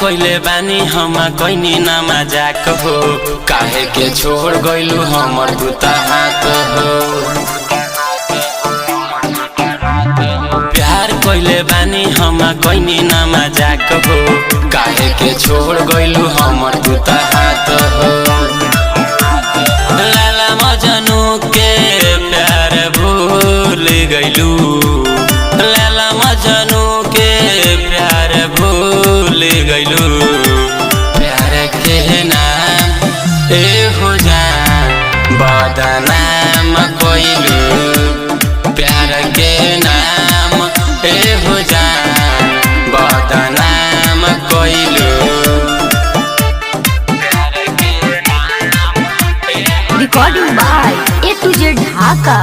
कोइले बानी हम कोइनी ना मजाक हो, काहे के छोड़ गइलू हमर दूता हाथ हो। प्यार कोइले बानी हम कोइनी ना मजाक हो, काहे के छोड़ गइलू हमर दूता हाथ हो। लाला मजनू के प्यार भूल गइलू, लाला मजनू के प्यार भूल गइलू। प्यार के नाम ए हो जान बदनाम कोइलू, प्यार के नाम ए हो जान बदनाम कोइलू। Recording by A to Z Dhaka।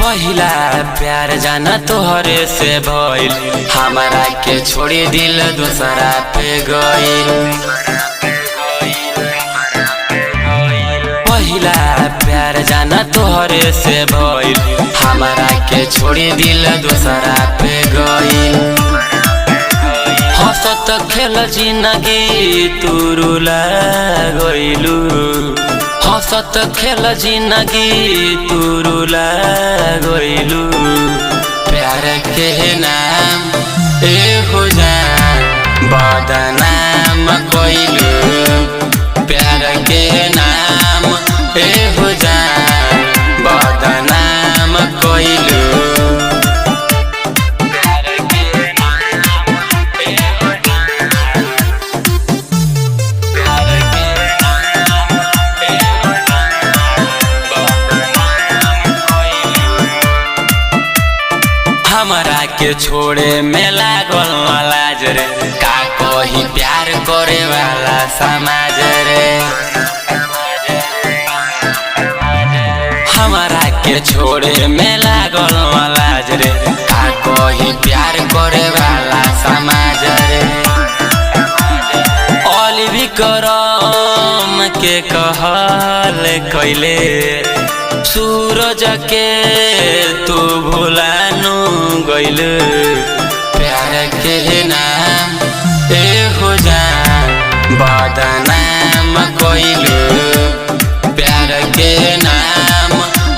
पहिला प्यार जाना तोहरे से भइल, हमारा के छोड़ी दिल दूसरा पे गइल। पहिला प्यार जाना तोहरे से भइल, हमारा के छोड़ी दिल दूसरा पे गइल। हंसत खेल जिंदगी तुरुला गइलू, हंसत खेल जिंदगी तुरुला गइलू। प्यार के नाम ए हो जान बदनाम कोइलू, प्यार के नाम ए हो जान बदनाम कोइलू। हमारा के छोड़े में लागल लाज रे, का कही प्यार करे वाला समाज रे। हमारा के छोड़े में लागल लाज रे, का कही प्यार करे वाला समाज रे। ओली भी करम के कहल कैले, सूरज के तू भुलानु गइल। प्यार के नाम ए हो जान बदनाम कोइलू, प्यार के नाम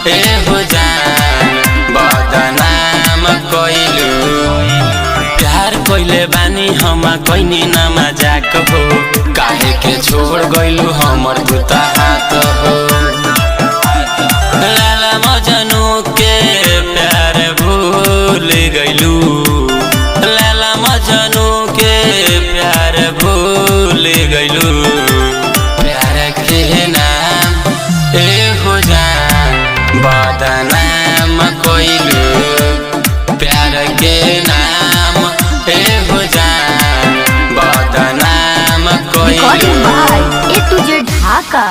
ए हो जान बदनाम कोइलू। प्यार कोइले बानी हम कोइनी ना मजाक हो, काहे के छोड़ गइलू हमर दूता हाथ हो। लाला मजनू के प्यार भूल गइलू, लाला मजनू के प्यार भूल गइलू। प्यार के नाम ए हो जान बदनाम कोइलू, प्यार के नाम ए हो जान बदनाम कोइलू। Recording by A to Z Dhaka।